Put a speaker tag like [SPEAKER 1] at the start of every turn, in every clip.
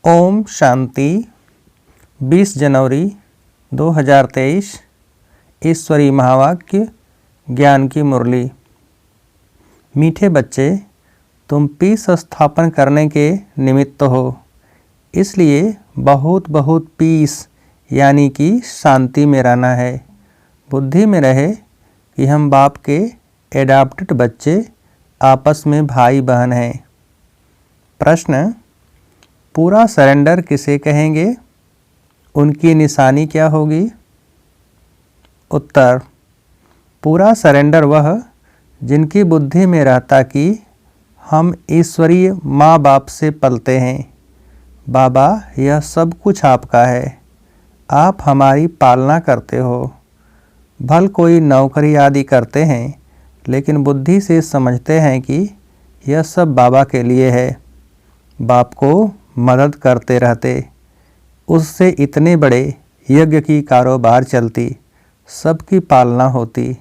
[SPEAKER 1] ओम शांति। 20 जनवरी 2023 ईश्वरी महावाक्य ज्ञान की मुरली। मीठे बच्चे, तुम पीस स्थापन करने के निमित्त हो, इसलिए बहुत बहुत पीस यानी कि शांति में रहना है। बुद्धि में रहे कि हम बाप के एडाप्टेड बच्चे आपस में भाई बहन हैं। प्रश्न: पूरा सरेंडर किसे कहेंगे? उनकी निशानी क्या होगी? उत्तर: पूरा सरेंडर वह जिनकी बुद्धि में रहता कि हम ईश्वरीय माँ बाप से पलते हैं। बाबा, यह सब कुछ आपका है, आप हमारी पालना करते हो। भल कोई नौकरी आदि करते हैं, लेकिन बुद्धि से समझते हैं कि यह सब बाबा के लिए है। बाप को मदद करते रहते, उससे इतने बड़े यज्ञ की कारोबार चलती, सबकी पालना होती।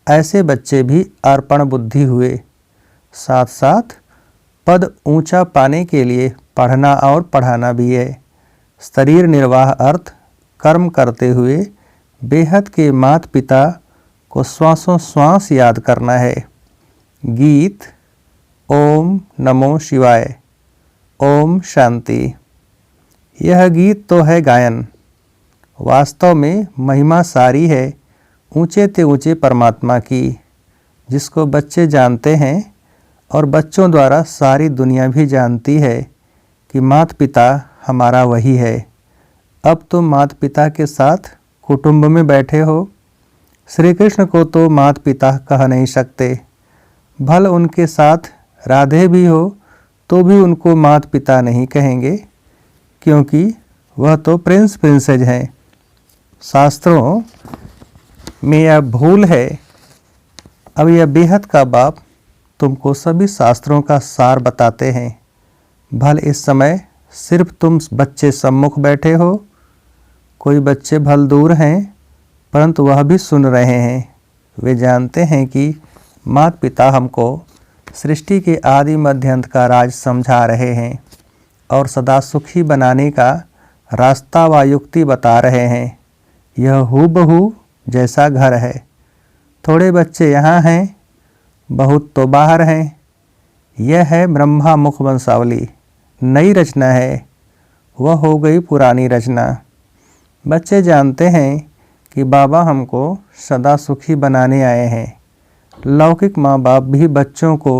[SPEAKER 1] ऐसे बच्चे भी अर्पण बुद्धि हुए। साथ साथ पद ऊंचा पाने के लिए पढ़ना और पढ़ाना भी है। शरीर निर्वाह अर्थ कर्म करते हुए बेहद के माता पिता को श्वासों श्वास याद करना है। गीत: ओम नमो शिवाय। ओम शांति। यह गीत तो है गायन, वास्तव में महिमा सारी है ऊंचे ते ऊंचे परमात्मा की, जिसको बच्चे जानते हैं और बच्चों द्वारा सारी दुनिया भी जानती है कि माता पिता हमारा वही है। अब तुम माता पिता के साथ कुटुंब में बैठे हो। श्री कृष्ण को तो माता पिता कह नहीं सकते, भल उनके साथ राधे भी हो तो भी उनको माता पिता नहीं कहेंगे, क्योंकि वह तो प्रिंस प्रिंसेज हैं। शास्त्रों में यह भूल है। अब यह बेहद का बाप तुमको सभी शास्त्रों का सार बताते हैं। भल इस समय सिर्फ तुम बच्चे सम्मुख बैठे हो, कोई बच्चे भल दूर हैं, परंतु वह भी सुन रहे हैं। वे जानते हैं कि माता पिता हमको सृष्टि के आदि मध्य अंत का राज समझा रहे हैं और सदा सुखी बनाने का रास्ता व युक्ति बता रहे हैं। यह हूबहू जैसा घर है। थोड़े बच्चे यहाँ हैं, बहुत तो बाहर हैं। यह है ब्रह्मा मुख वंशावली, नई रचना है, वह हो गई पुरानी रचना। बच्चे जानते हैं कि बाबा हमको सदा सुखी बनाने आए हैं। लौकिक माँ बाप भी बच्चों को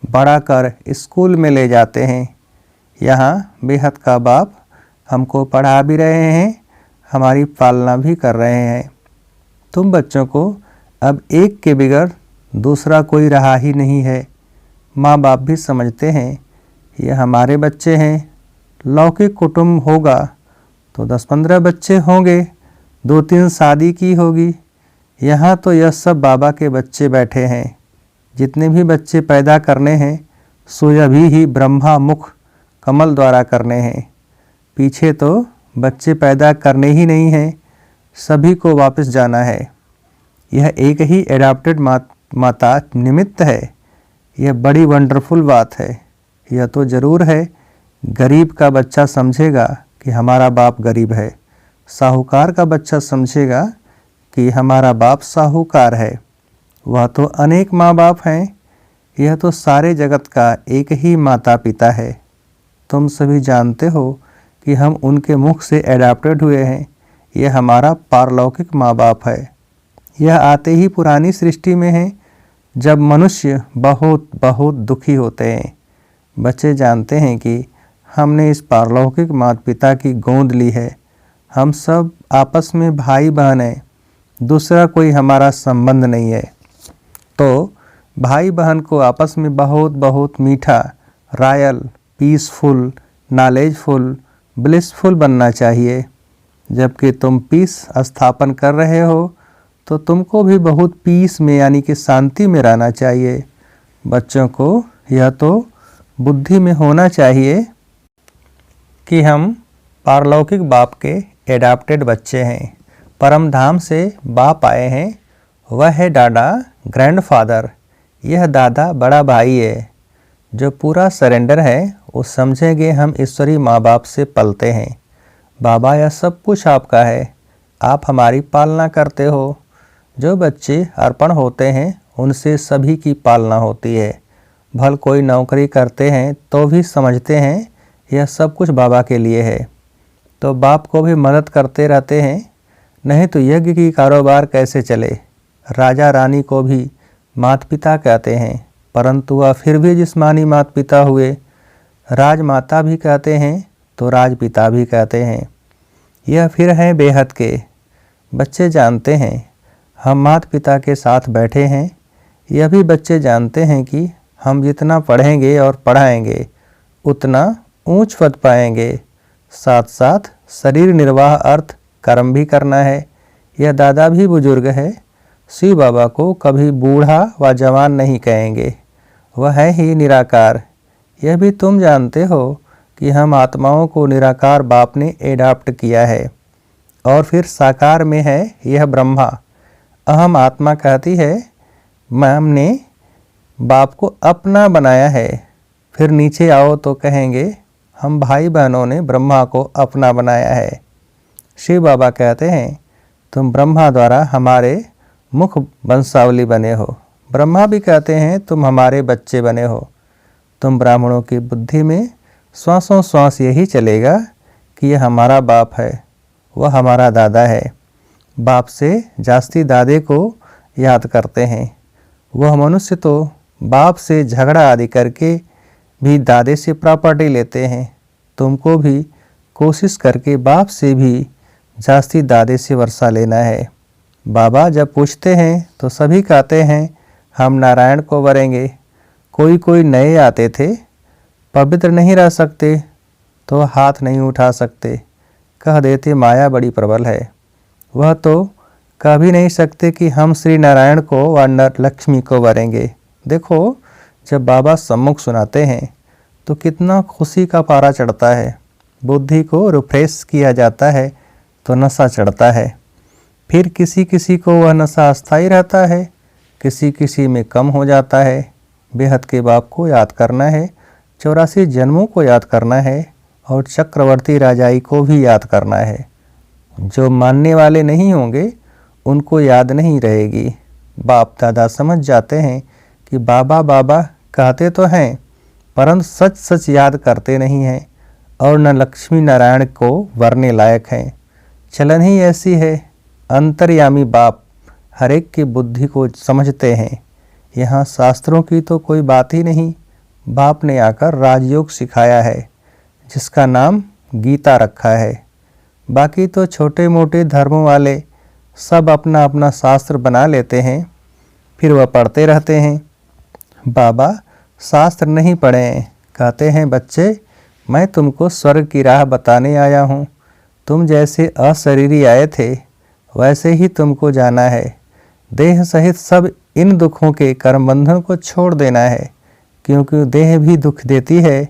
[SPEAKER 1] बड़ा कर स्कूल में ले जाते हैं। यहाँ बेहद का बाप हमको पढ़ा भी रहे हैं, हमारी पालना भी कर रहे हैं। तुम बच्चों को अब एक के बिगड़ दूसरा कोई रहा ही नहीं है। माँ बाप भी समझते हैं ये हमारे बच्चे हैं। लौकिक कुटुंब होगा तो 10-15 बच्चे होंगे, 2-3 शादी की होगी। यहाँ तो यह सब बाबा के बच्चे बैठे हैं। जितने भी बच्चे पैदा करने हैं, सो यह भी ब्रह्मा मुख कमल द्वारा करने हैं। पीछे तो बच्चे पैदा करने ही नहीं हैं, सभी को वापस जाना है। यह एक ही एडाप्टेड माता निमित्त है। यह बड़ी वंडरफुल बात है। यह तो ज़रूर है, गरीब का बच्चा समझेगा कि हमारा बाप गरीब है, साहूकार का बच्चा समझेगा कि हमारा बाप साहूकार है। वह तो अनेक माँ बाप हैं, यह तो सारे जगत का एक ही माता पिता है। तुम सभी जानते हो कि हम उनके मुख से एडाप्टेड हुए हैं। यह हमारा पारलौकिक माँ बाप है। यह आते ही पुरानी सृष्टि में है, जब मनुष्य बहुत बहुत दुखी होते हैं। बच्चे जानते हैं कि हमने इस पारलौकिक माता पिता की गोद ली है। हम सब आपस में भाई बहन हैं, दूसरा कोई हमारा संबंध नहीं है। तो भाई बहन को आपस में बहुत बहुत मीठा, रॉयल, पीसफुल, नॉलेजफुल, ब्लिसफुल बनना चाहिए। जबकि तुम पीस स्थापन कर रहे हो तो तुमको भी बहुत पीस में यानी कि शांति में रहना चाहिए। बच्चों को यह तो बुद्धि में होना चाहिए कि हम पारलौकिक बाप के एडाप्टेड बच्चे हैं। परम धाम से बाप आए हैं, वह है डाडा, ग्रैंडफादर। यह दादा बड़ा भाई है। जो पूरा सरेंडर है वो समझेंगे हम ईश्वरी माँ बाप से पलते हैं। बाबा यह सब कुछ आपका है, आप हमारी पालना करते हो। जो बच्चे अर्पण होते हैं उनसे सभी की पालना होती है। भल कोई नौकरी करते हैं तो भी समझते हैं यह सब कुछ बाबा के लिए है, तो बाप को भी मदद करते रहते हैं, नहीं तो यज्ञ की कारोबार कैसे चले। राजा रानी को भी माता पिता कहते हैं, परंतु वह फिर भी जिस्मानी माता पिता हुए। राजमाता भी कहते हैं तो राजपिता भी कहते हैं। यह फिर हैं बेहद के। बच्चे जानते हैं हम माता पिता के साथ बैठे हैं। यह भी बच्चे जानते हैं कि हम जितना पढ़ेंगे और पढ़ाएंगे उतना ऊंच पद पाएंगे। साथ साथ शरीर निर्वाह अर्थ कर्म भी करना है। यह दादा भी बुजुर्ग है। शिव बाबा को कभी बूढ़ा व जवान नहीं कहेंगे, वह है ही निराकार। यह भी तुम जानते हो कि हम आत्माओं को निराकार बाप ने एडाप्ट किया है और फिर साकार में है यह ब्रह्मा। अहम आत्मा कहती है हमने बाप को अपना बनाया है। फिर नीचे आओ तो कहेंगे हम भाई बहनों ने ब्रह्मा को अपना बनाया है। शिव बाबा कहते हैं तुम ब्रह्मा द्वारा हमारे मुख वंशावली बने हो। ब्रह्मा भी कहते हैं तुम हमारे बच्चे बने हो। तुम ब्राह्मणों की बुद्धि में श्वासों श्वास यही चलेगा कि यह हमारा बाप है, वह हमारा दादा है। बाप से जास्ती दादे को याद करते हैं। वह मनुष्य तो बाप से झगड़ा आदि करके भी दादे से प्रॉपर्टी लेते हैं। तुमको भी कोशिश करके बाप से भी जास्ती दादे से वर्षा लेना है। बाबा जब पूछते हैं तो सभी कहते हैं हम नारायण को वरेंगे। कोई कोई नए आते थे, पवित्र नहीं रह सकते तो हाथ नहीं उठा सकते, कह देते माया बड़ी प्रबल है। वह तो कह भी नहीं सकते कि हम श्री नारायण को व लक्ष्मी को वरेंगे। देखो जब बाबा सम्मुख सुनाते हैं तो कितना खुशी का पारा चढ़ता है। बुद्धि को रिफ्रेश किया जाता है तो नशा चढ़ता है। फिर किसी किसी को वह नशा अस्थायी रहता है, किसी किसी में कम हो जाता है। बेहद के बाप को याद करना है, 84 जन्मों को याद करना है और चक्रवर्ती राजाई को भी याद करना है। जो मानने वाले नहीं होंगे उनको याद नहीं रहेगी। बाप दादा समझ जाते हैं कि बाबा बाबा कहते तो हैं परंतु सच सच याद करते नहीं हैं और न लक्ष्मी नारायण को वरने लायक हैं। चलन ही ऐसी है। अंतर्यामी बाप हर एक की बुद्धि को समझते हैं। यहाँ शास्त्रों की तो कोई बात ही नहीं। बाप ने आकर राजयोग सिखाया है जिसका नाम गीता रखा है। बाकी तो छोटे मोटे धर्मों वाले सब अपना अपना शास्त्र बना लेते हैं, फिर वह पढ़ते रहते हैं। बाबा शास्त्र नहीं पढ़े हैं, कहते हैं बच्चे मैं तुमको स्वर्ग की राह बताने आया हूँ। तुम जैसे अशरीरी आए थे वैसे ही तुमको जाना है। देह सहित सब इन दुखों के कर्म बंधन को छोड़ देना है, क्योंकि देह भी दुख देती है।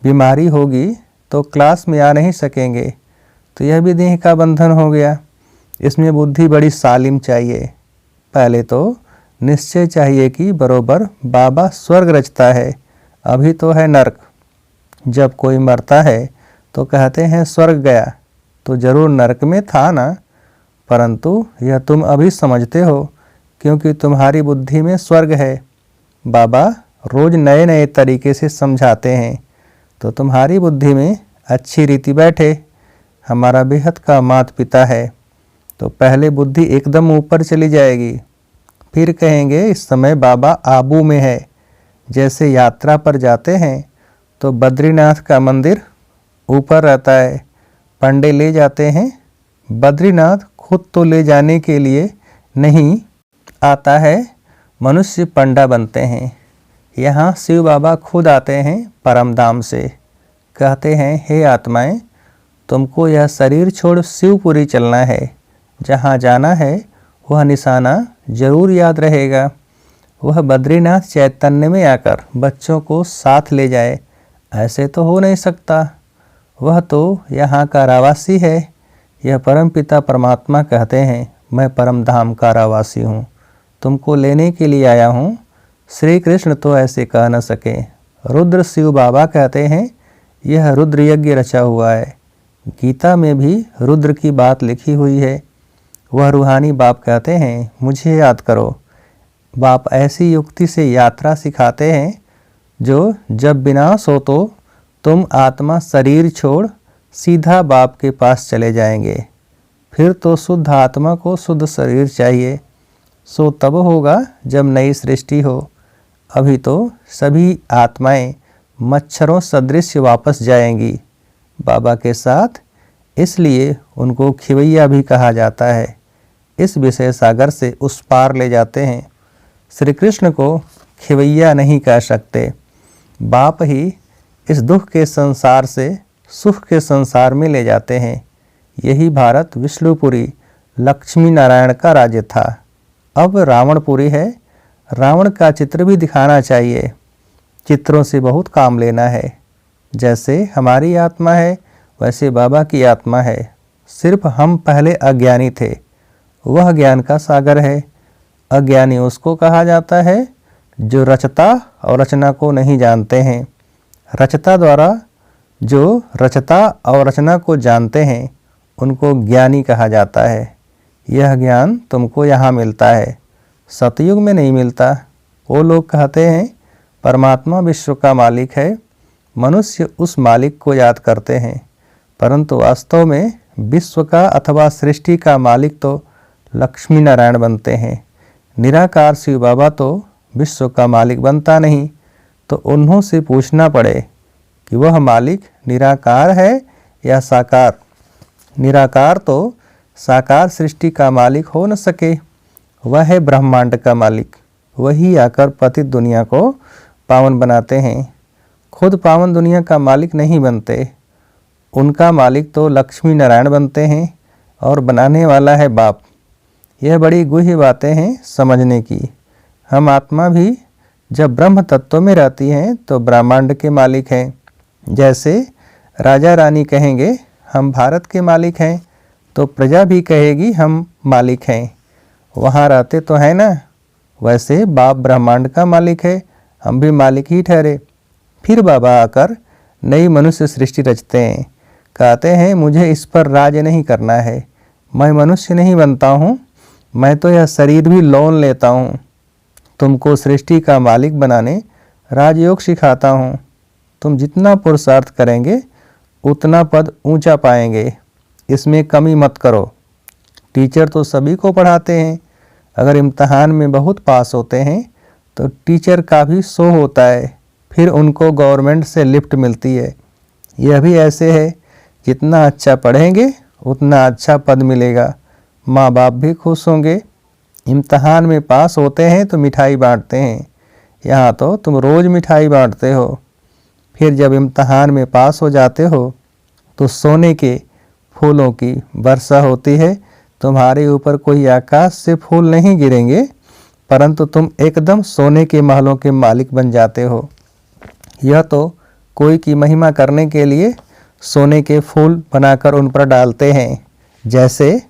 [SPEAKER 1] बीमारी होगी तो क्लास में आ नहीं सकेंगे, तो यह भी देह का बंधन हो गया। इसमें बुद्धि बड़ी सालिम चाहिए। पहले तो निश्चय चाहिए कि बरोबर बाबा स्वर्ग रचता है, अभी तो है नरक। जब कोई मरता है तो कहते हैं स्वर्ग गया, तो जरूर नरक में था ना। परंतु यह तुम अभी समझते हो क्योंकि तुम्हारी बुद्धि में स्वर्ग है। बाबा रोज नए नए तरीके से समझाते हैं तो तुम्हारी बुद्धि में अच्छी रीति बैठे। हमारा बेहद का माता पिता है तो पहले बुद्धि एकदम ऊपर चली जाएगी। फिर कहेंगे इस समय बाबा आबू में है। जैसे यात्रा पर जाते हैं तो बद्रीनाथ का मंदिर ऊपर रहता है, पंडे ले जाते हैं। बद्रीनाथ खुद तो ले जाने के लिए नहीं आता है, मनुष्य पंडा बनते हैं। यहाँ शिव बाबा खुद आते हैं परम धाम से, कहते हैं हे आत्माएं तुमको यह शरीर छोड़ शिवपुरी चलना है। जहाँ जाना है वह निशाना जरूर याद रहेगा। वह बद्रीनाथ चैतन्य में आकर बच्चों को साथ ले जाए, ऐसे तो हो नहीं सकता। वह तो यहाँ का रावासी है। यह परम पिता परमात्मा कहते हैं मैं परम धाम का रावासी हूँ, तुमको लेने के लिए आया हूँ। श्री कृष्ण तो ऐसे कह न सके, रुद्र शिव बाबा कहते हैं यह रुद्र यज्ञ रचा हुआ है। गीता में भी रुद्र की बात लिखी हुई है। वह रूहानी बाप कहते हैं मुझे याद करो। बाप ऐसी युक्ति से यात्रा सिखाते हैं जो जब विनाश हो तो तुम आत्मा शरीर छोड़ सीधा बाप के पास चले जाएंगे। फिर तो शुद्ध आत्मा को शुद्ध शरीर चाहिए, सो तब होगा जब नई सृष्टि हो। अभी तो सभी आत्माएं मच्छरों सदृश वापस जाएंगी बाबा के साथ, इसलिए उनको खिवैया भी कहा जाता है। इस विषय सागर से उस पार ले जाते हैं। श्री कृष्ण को खिवैया नहीं कह सकते। बाप ही इस दुख के संसार से सुख के संसार में ले जाते हैं। यही भारत विष्णुपुरी लक्ष्मी नारायण का राज्य था। अब रावणपुरी है। रावण का चित्र भी दिखाना चाहिए। चित्रों से बहुत काम लेना है। जैसे हमारी आत्मा है वैसे बाबा की आत्मा है। सिर्फ हम पहले अज्ञानी थे। वह ज्ञान का सागर है। अज्ञानी उसको कहा जाता है जो रचता और रचना को नहीं जानते हैं। रचता द्वारा जो रचता और रचना को जानते हैं उनको ज्ञानी कहा जाता है। यह ज्ञान तुमको यहाँ मिलता है, सतयुग में नहीं मिलता। वो लोग कहते हैं परमात्मा विश्व का मालिक है। मनुष्य उस मालिक को याद करते हैं, परंतु वास्तव में विश्व का अथवा सृष्टि का मालिक तो लक्ष्मी नारायण बनते हैं। निराकार शिव बाबा तो विश्व का मालिक बनता नहीं। तो उन्हों से पूछना पड़े कि वह मालिक निराकार है या साकार। निराकार तो साकार सृष्टि का मालिक हो न सके। वह है ब्रह्मांड का मालिक। वही आकर पतित दुनिया को पावन बनाते हैं। खुद पावन दुनिया का मालिक नहीं बनते। उनका मालिक तो लक्ष्मी नारायण बनते हैं और बनाने वाला है बाप। यह बड़ी गुह्य बातें हैं समझने की। हम आत्मा भी जब ब्रह्म तत्व में रहती हैं तो ब्रह्मांड के मालिक हैं। जैसे राजा रानी कहेंगे हम भारत के मालिक हैं, तो प्रजा भी कहेगी हम मालिक हैं। वहाँ रहते तो है ना। वैसे बाप ब्रह्मांड का मालिक है, हम भी मालिक ही ठहरे। फिर बाबा आकर नई मनुष्य सृष्टि रचते हैं। कहते हैं मुझे इस पर राज नहीं करना है। मैं मनुष्य नहीं बनता हूँ, मैं तो यह शरीर भी लोन लेता हूँ। तुमको सृष्टि का मालिक बनाने राजयोग सिखाता हूँ। तुम जितना पुरुषार्थ करेंगे उतना पद ऊंचा पाएंगे। इसमें कमी मत करो। टीचर तो सभी को पढ़ाते हैं। अगर इम्तहान में बहुत पास होते हैं तो टीचर का भी शो होता है। फिर उनको गवर्नमेंट से लिफ्ट मिलती है। यह भी ऐसे है, जितना अच्छा पढ़ेंगे उतना अच्छा पद मिलेगा। माँ बाप भी खुश होंगे। इम्तहान में पास होते हैं तो मिठाई बांटते हैं। यहाँ तो तुम रोज़ मिठाई बांटते हो। फिर जब इम्तहान में पास हो जाते हो तो सोने के फूलों की वर्षा होती है। तुम्हारे ऊपर कोई आकाश से फूल नहीं गिरेंगे, परंतु तुम एकदम सोने के महलों के मालिक बन जाते हो। यह तो कोई की महिमा करने के लिए सोने के फूल बनाकर उन पर डालते हैं। जैसे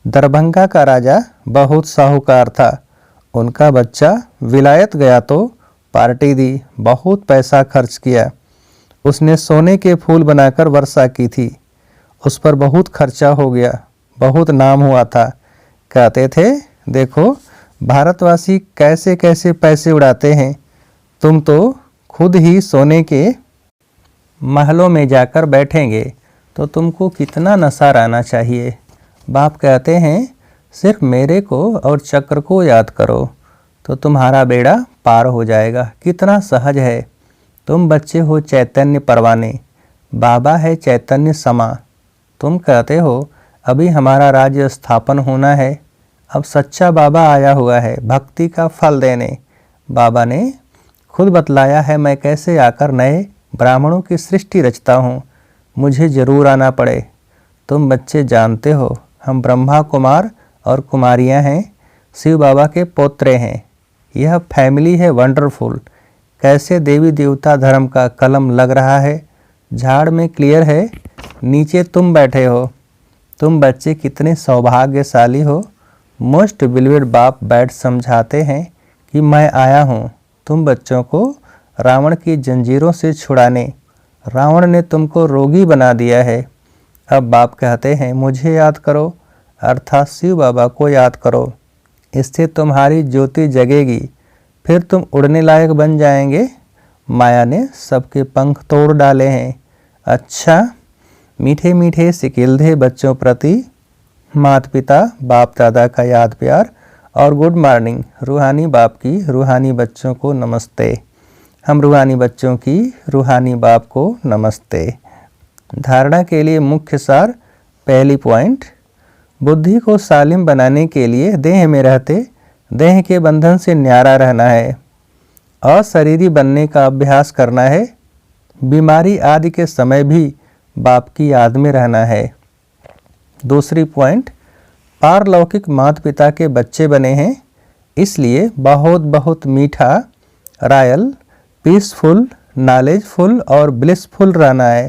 [SPEAKER 1] दरभंगा का राजा बहुत साहूकार था। उनका बच्चा विलायत गया तो पार्टी दी, बहुत पैसा खर्च किया। उसने सोने के फूल बनाकर वर्षा की थी। उस पर बहुत खर्चा हो गया, बहुत नाम हुआ था। कहते थे देखो भारतवासी कैसे कैसे पैसे उड़ाते हैं। तुम तो खुद ही सोने के महलों में जाकर बैठेंगे तो तुमको कितना नशा रहना चाहिए। बाप कहते हैं सिर्फ मेरे को और चक्र को याद करो तो तुम्हारा बेड़ा पार हो जाएगा। कितना सहज है। तुम बच्चे हो चैतन्य परवाने, बाबा है चैतन्य समा। तुम कहते हो अभी हमारा राज्य स्थापन होना है। अब सच्चा बाबा आया हुआ है भक्ति का फल देने। बाबा ने खुद बतलाया है मैं कैसे आकर नए ब्राह्मणों की सृष्टि रचता हूँ। मुझे जरूर आना पड़े। तुम बच्चे जानते हो हम ब्रह्मा कुमार और कुमारियाँ हैं, शिव बाबा के पोत्रे हैं। यह फैमिली है वंडरफुल। कैसे देवी देवता धर्म का कलम लग रहा है। झाड़ में क्लियर है, नीचे तुम बैठे हो। तुम बच्चे कितने सौभाग्यशाली हो। मोस्ट बिलीवेड बाप बैठ समझाते हैं कि मैं आया हूँ तुम बच्चों को रावण की जंजीरों से छुड़ाने। रावण ने तुमको रोगी बना दिया है। अब बाप कहते हैं मुझे याद करो, अर्थात शिव बाबा को याद करो। इससे तुम्हारी ज्योति जगेगी, फिर तुम उड़ने लायक बन जाएंगे। माया ने सबके पंख तोड़ डाले हैं। अच्छा, मीठे मीठे सिकिलधे बच्चों प्रति माता पिता बाप दादा का याद प्यार और गुड मॉर्निंग। रूहानी बाप की रूहानी बच्चों को नमस्ते। हम रूहानी बच्चों की रूहानी बाप को नमस्ते। धारणा के लिए मुख्य सार। पहली पॉइंट, बुद्धि को सालिम बनाने के लिए देह में रहते देह के बंधन से न्यारा रहना है। अशरीरी बनने का अभ्यास करना है। बीमारी आदि के समय भी बाप की याद में रहना है। दूसरी पॉइंट, पारलौकिक माता पिता के बच्चे बने हैं, इसलिए बहुत बहुत मीठा, रॉयल, पीसफुल, नॉलेजफुल और ब्लिसफुल रहना है।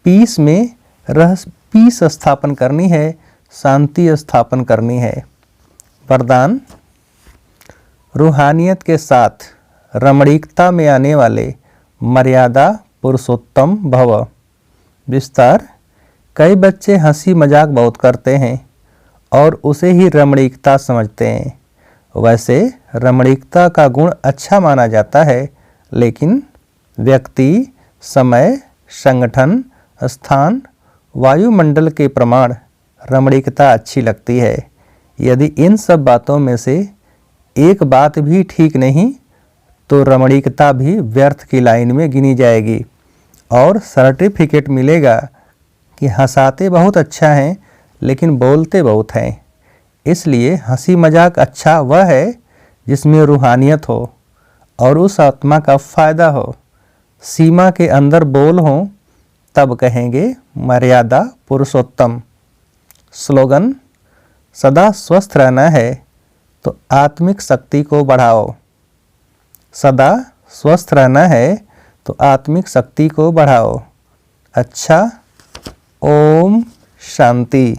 [SPEAKER 1] पीस में पीस स्थापन करनी है, शांति स्थापन करनी है। वरदान, रूहानियत के साथ रमणीकता में आने वाले मर्यादा पुरुषोत्तम भव। विस्तार, कई बच्चे हंसी मजाक बहुत करते हैं और उसे ही रमणीकता समझते हैं। वैसे रमणीकता का गुण अच्छा माना जाता है, लेकिन व्यक्ति, समय, संगठन, स्थान, वायुमंडल के प्रमाण रमणीकता अच्छी लगती है। यदि इन सब बातों में से एक बात भी ठीक नहीं तो रमणीकता भी व्यर्थ की लाइन में गिनी जाएगी और सर्टिफिकेट मिलेगा कि हंसाते बहुत अच्छा हैं लेकिन बोलते बहुत हैं। इसलिए हंसी मजाक अच्छा वह है जिसमें रूहानियत हो और उस आत्मा का फ़ायदा हो। सीमा के अंदर बोल हो तब कहेंगे मर्यादा पुरुषोत्तम। स्लोगन, सदा स्वस्थ रहना है तो आत्मिक शक्ति को बढ़ाओ। सदा स्वस्थ रहना है तो आत्मिक शक्ति को बढ़ाओ। अच्छा, ओम शांति।